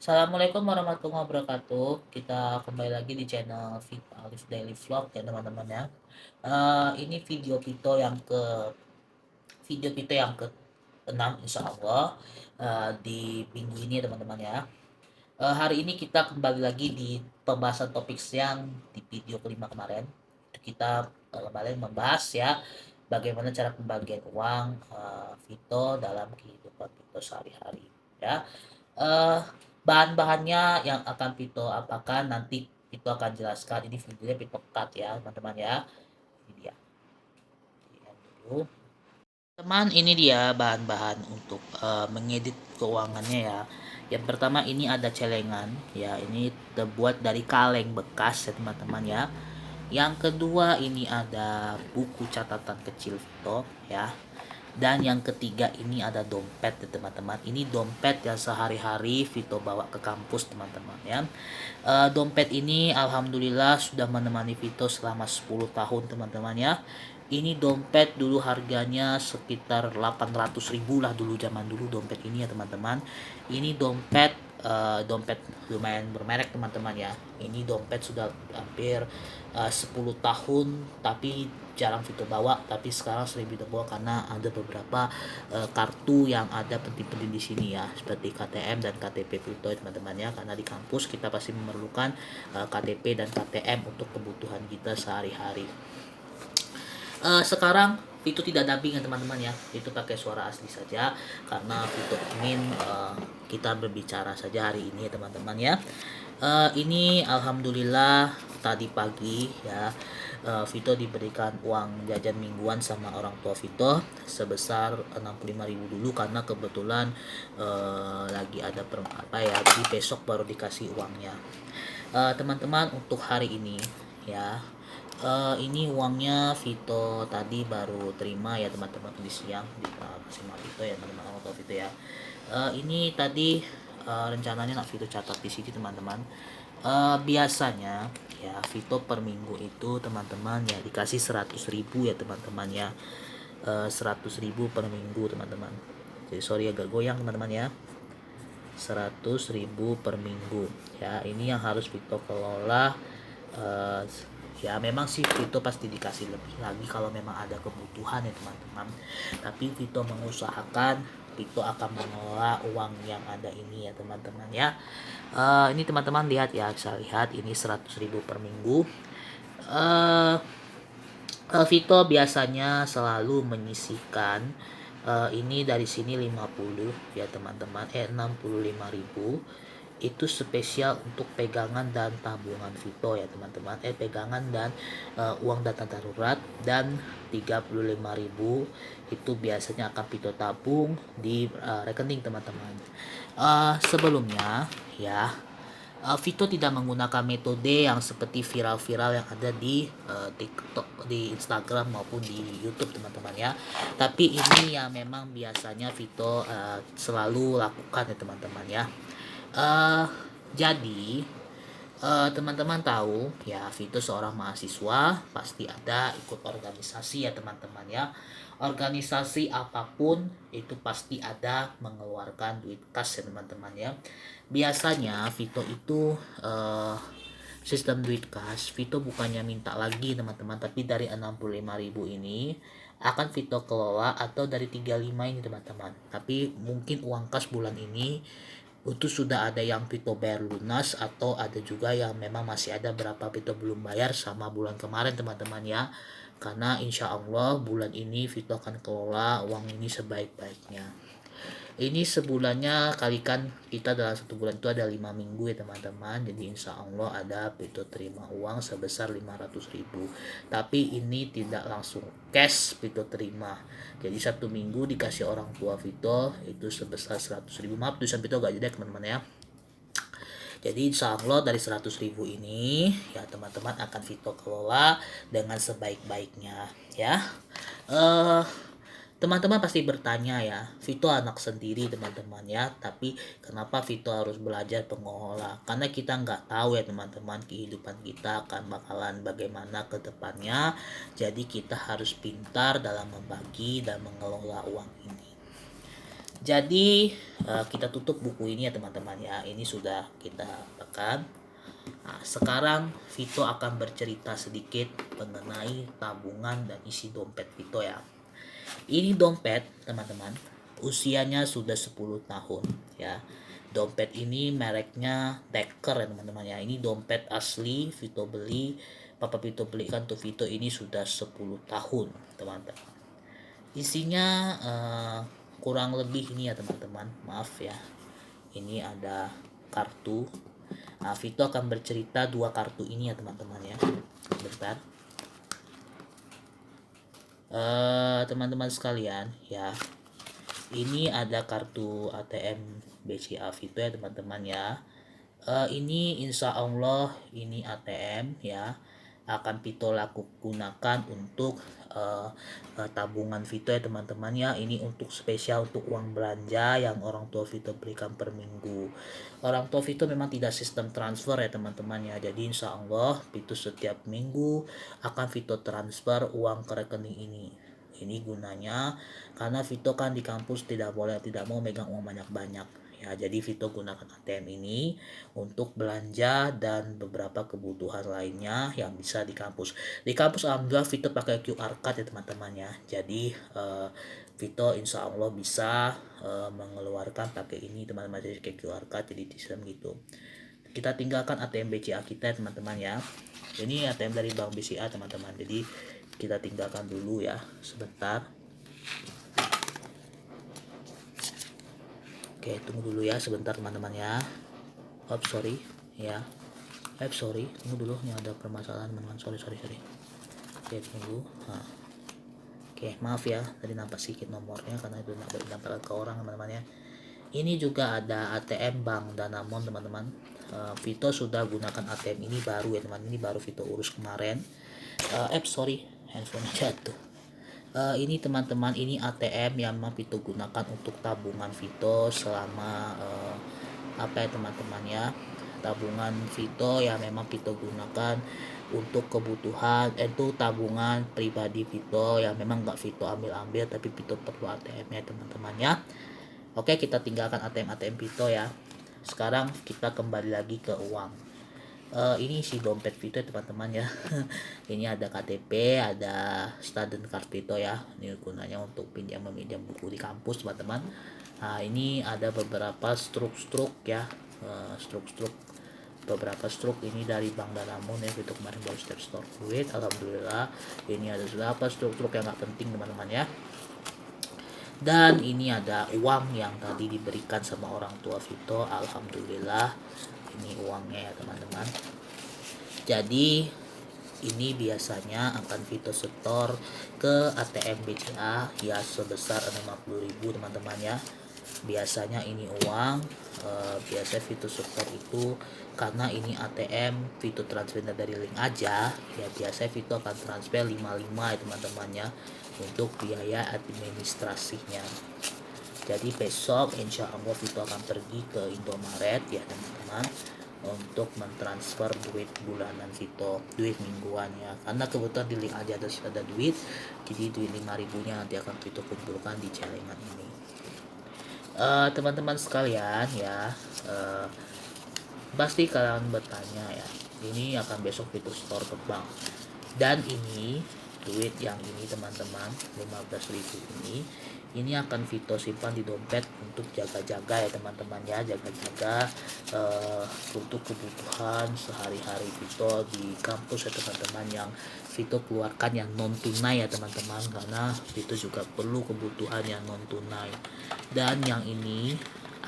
Assalamualaikum warahmatullahi wabarakatuh. Kita kembali lagi di channel Alif Daily Vlog ya teman-teman ya. Ini video kita yang ke 6 insya Allah di minggu ini teman-teman ya. Hari ini kita kembali lagi di pembahasan topik yang di video kelima kemarin. Kita kembali membahas ya bagaimana cara pembagian uang Vito dalam kehidupan Vito sehari-hari ya. eh Bahan-bahannya yang akan Vito apakan nanti Vito akan jelaskan. Ini videonya Vito cut ya teman-teman ya. Ini dia. Dulu. Teman, ini dia bahan-bahan untuk mengedit keuangannya ya. Yang pertama ini ada celengan ya, ini terbuat dari kaleng bekas ya teman-teman ya. Yang kedua ini ada buku catatan kecil Vito ya. Dan yang ketiga ini ada dompet ya teman-teman. Ini dompet yang sehari-hari Vito bawa ke kampus teman-teman ya. Dompet ini alhamdulillah sudah menemani Vito selama 10 tahun teman-teman ya. Ini dompet dulu harganya sekitar 800.000 lah dulu, zaman dulu dompet ini ya teman-teman. Ini dompet lumayan bermerek teman-teman ya. Ini dompet sudah hampir 10 tahun tapi jarang Vito bawa, tapi sekarang sering Vito bawa karena ada beberapa kartu yang ada penting-penting di sini ya, seperti KTM dan KTP Vito teman-teman ya, karena di kampus kita pasti memerlukan KTP dan KTM untuk kebutuhan kita sehari-hari. Sekarang itu tidak dubbing ya teman-teman ya, itu pakai suara asli saja karena Vito ingin kita berbicara saja hari ini ya teman-teman ya. Ini alhamdulillah tadi pagi ya, Vito diberikan uang jajan mingguan sama orang tua Vito sebesar 65.000 dulu karena kebetulan lagi ada apa ya, jadi besok baru dikasih uangnya. Teman-teman, untuk hari ini ya, ini uangnya Vito tadi baru terima ya teman-teman di siang di sama Vito ya teman-teman, orang tua Vito ya. Ini tadi rencananya nak Vito catat di sini teman-teman. Biasanya ya Vito per minggu itu teman-teman ya dikasih 100.000 ya teman-teman ya. 100.000 per minggu teman-teman. Jadi sorry agak goyang teman-teman ya. 100.000 per minggu ya, ini yang harus Vito kelola. Ya memang sih Vito pasti dikasih lebih lagi kalau memang ada kebutuhan ya teman-teman, tapi Vito mengusahakan Vito akan mengelola uang yang ada ini ya teman-teman ya. Ini teman-teman lihat ya, bisa lihat ini 100.000 per minggu. Vito biasanya selalu menyisihkan ini dari sini 50 ya teman-teman, 65.000 itu spesial untuk pegangan dan tabungan Vito ya teman-teman, pegangan dan uang dana darurat, dan 35.000 itu biasanya akan Vito tabung di rekening teman-teman. Sebelumnya ya, Vito tidak menggunakan metode yang seperti viral-viral yang ada di TikTok, di Instagram maupun di YouTube teman-teman ya. Tapi ini yang memang biasanya Vito selalu lakukan ya teman-teman ya. Jadi teman-teman tahu ya, Vito seorang mahasiswa pasti ada ikut organisasi ya teman-teman ya. Organisasi apapun itu pasti ada mengeluarkan duit kas ya teman-teman ya. Biasanya Vito itu sistem duit kas, Vito bukannya minta lagi teman-teman, tapi dari 65.000 ini akan Vito kelola, atau dari 35 ini teman-teman. Tapi mungkin uang kas bulan ini itu sudah ada yang Vito bayar lunas, atau ada juga yang memang masih ada berapa Vito belum bayar sama bulan kemarin teman-teman ya. Karena insya Allah bulan ini Vito akan kelola uang ini sebaik-baiknya. Ini sebulannya kalikan kita dalam satu bulan itu ada 5 minggu ya teman-teman. Jadi insya Allah ada Vito terima uang sebesar 500.000. Tapi ini tidak langsung cash Vito terima. Jadi satu minggu dikasih orang tua Vito itu sebesar 100.000. Maaf tulisan Vito gak jelek teman-teman ya. Jadi insya Allah dari 100.000 ini ya teman-teman akan Vito kelola dengan sebaik-baiknya ya. Teman-teman pasti bertanya ya, Vito anak sendiri teman-teman ya, tapi kenapa Vito harus belajar pengelola? Karena kita nggak tahu ya teman-teman, kehidupan kita akan bakalan bagaimana ke depannya. Jadi kita harus pintar dalam membagi dan mengelola uang ini. Jadi kita tutup buku ini ya teman-teman ya. Ini sudah kita tekan. Nah, sekarang Vito akan bercerita sedikit mengenai tabungan dan isi dompet Vito ya. Ini dompet teman-teman, usianya sudah 10 tahun ya. Dompet ini mereknya Teker ya teman-teman ya. Ini dompet asli Vito beli, Papa Vito belikan tuh Vito ini sudah 10 tahun teman-teman. Isinya kurang lebih ini ya teman-teman, maaf ya. Ini ada kartu. Nah, Vito akan bercerita dua kartu ini ya teman-teman ya. Bentar. Teman-teman sekalian ya, ini ada kartu ATM BCA Vito ya teman-teman ya. Ini insya Allah ini ATM ya, akan Vito gunakan untuk tabungan Vito ya teman-teman ya. Ini untuk spesial untuk uang belanja yang orang tua Vito berikan per minggu. Orang tua Vito memang tidak sistem transfer ya teman-teman ya. Jadi insya Allah Vito setiap minggu akan Vito transfer uang ke rekening ini. Ini gunanya karena Vito kan di kampus tidak mau megang uang banyak-banyak ya. Jadi Vito gunakan ATM ini untuk belanja dan beberapa kebutuhan lainnya yang bisa di kampus. Di kampus alhamdulillah Vito pakai QR code ya teman-teman ya. Jadi Vito insya Allah bisa mengeluarkan pakai ini teman-teman, jadi kayak QR code jadi sistem gitu. Kita tinggalkan ATM BCA kita ya teman-teman ya. Ini ATM dari Bank BCA teman-teman. Jadi kita tinggalkan dulu ya sebentar. Oke, tunggu dulu ya sebentar teman-teman ya. Sorry ya. Sorry, tunggu dulu, ini ada permasalahan teman-teman. Sorry. Oke, tunggu. Nah. Oke, maaf ya, tadi nampak sedikit nomornya karena itu nampak ke orang teman-teman ya. Ini juga ada ATM Bank Danamon teman-teman. Vito sudah gunakan ATM ini baru ya teman. Ini baru Vito urus kemarin. Sorry, handphone jatuh. Ini teman-teman, ini ATM yang memang Vito gunakan untuk tabungan Vito selama apa ya teman-teman ya, tabungan Vito ya memang Vito gunakan untuk kebutuhan itu tabungan pribadi Vito yang memang nggak Vito ambil tapi Vito perlu ATM ya teman-teman ya. Oke, kita tinggalkan ATM Vito ya. Sekarang kita kembali lagi ke uang. Ini si dompet Vito ya teman-teman ya. Ini ada KTP, ada student card Vito ya. Ini gunanya untuk pinjam meminjam buku di kampus teman-teman. Nah, ini ada beberapa struk ya. Beberapa struk ini dari Bank Danamon ya. Vito kemarin baru step store duit. Alhamdulillah. Ini ada beberapa struk yang nggak penting teman-teman ya. Dan ini ada uang yang tadi diberikan sama orang tua Vito. Alhamdulillah ini uangnya ya teman-teman. Jadi ini biasanya akan Vito setor ke ATM BCA ya sebesar 50.000 teman-teman ya. Biasanya ini uang biasa Vito setor itu karena ini ATM Vito transfer dari link aja ya, biasanya Vito akan transfer 55 ya teman-teman ya untuk biaya administrasinya. Jadi besok insya Allah Vito akan pergi ke Indomaret ya teman-teman untuk mentransfer duit bulanan Vito, duit mingguan ya, karena kebetulan di link aja ada duit, jadi duit 5.000 nya nanti akan Vito kumpulkan di celengan ini. Teman-teman sekalian ya, pasti kalian bertanya ya, ini akan besok Vito store ke bank, dan ini duit yang ini teman-teman 15.000 ini akan Vito simpan di dompet untuk jaga-jaga ya teman-teman ya, jaga-jaga untuk kebutuhan sehari-hari Vito di kampus ya teman-teman, yang Vito keluarkan yang non tunai ya teman-teman, karena Vito juga perlu kebutuhan yang non tunai. Dan yang ini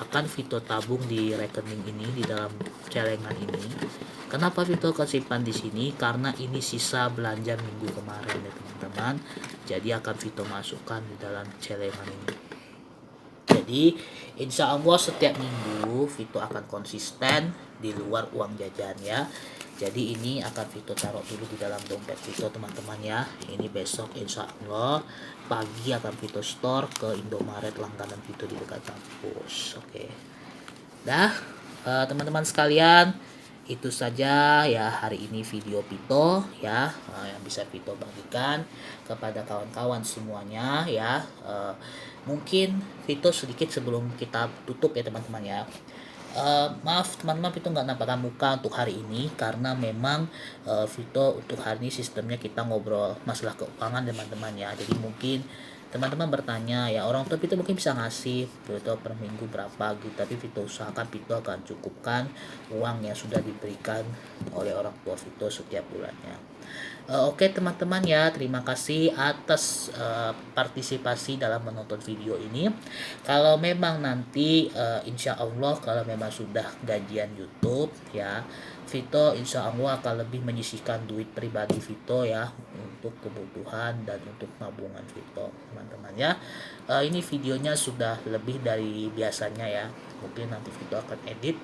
akan Vito tabung di rekening ini, di dalam celengan ini. Kenapa Vito simpan di sini? Karena ini sisa belanja minggu kemarin ya teman-teman. Jadi akan Vito masukkan di dalam celengan ini. Jadi insya Allah setiap minggu Vito akan konsisten di luar uang jajan ya. Jadi ini akan Vito taruh dulu di dalam dompet Vito teman-teman ya. Ini besok insya Allah pagi akan Vito store ke Indomaret langganan Vito di dekat kampus. Oke. Dah teman-teman sekalian, itu saja ya hari ini video Vito ya, yang bisa Vito bagikan kepada kawan-kawan semuanya ya. Mungkin Vito sedikit sebelum kita tutup ya teman-teman ya. Maaf teman-teman, Vito nggak nampakkan muka untuk hari ini karena memang Vito untuk hari ini sistemnya kita ngobrol masalah keuangan teman-teman ya. Jadi mungkin teman-teman bertanya ya, orang tua Vito mungkin bisa ngasih Vito per minggu berapa gitu, tapi Vito usahakan Vito akan cukupkan uang yang sudah diberikan oleh orang tua Vito setiap bulannya. Oke teman-teman ya, terima kasih atas partisipasi dalam menonton video ini. Kalau memang nanti insya Allah kalau memang sudah gajian YouTube ya, Vito insya Allah akan lebih menyisihkan duit pribadi Vito ya untuk kebutuhan dan untuk tabungan Vito teman-teman ya. Ini videonya sudah lebih dari biasanya ya, mungkin nanti Vito akan edit.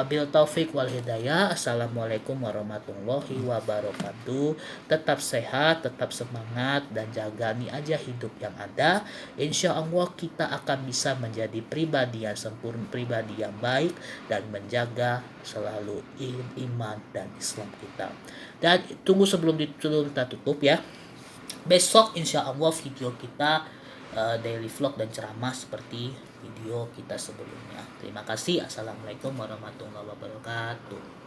Bil taufik wal hidayah. Assalamualaikum warahmatullahi wabarakatuh. Tetap sehat, tetap semangat, dan jalani aja hidup yang ada. Insya Allah kita akan bisa menjadi pribadi yang sempurna, pribadi yang baik, dan menjaga selalu iman dan Islam kita. Dan tunggu sebelum kita tutup ya. Besok insya Allah video kita daily vlog dan ceramah seperti video kita sebelumnya. Terima kasih. Assalamualaikum warahmatullahi wabarakatuh.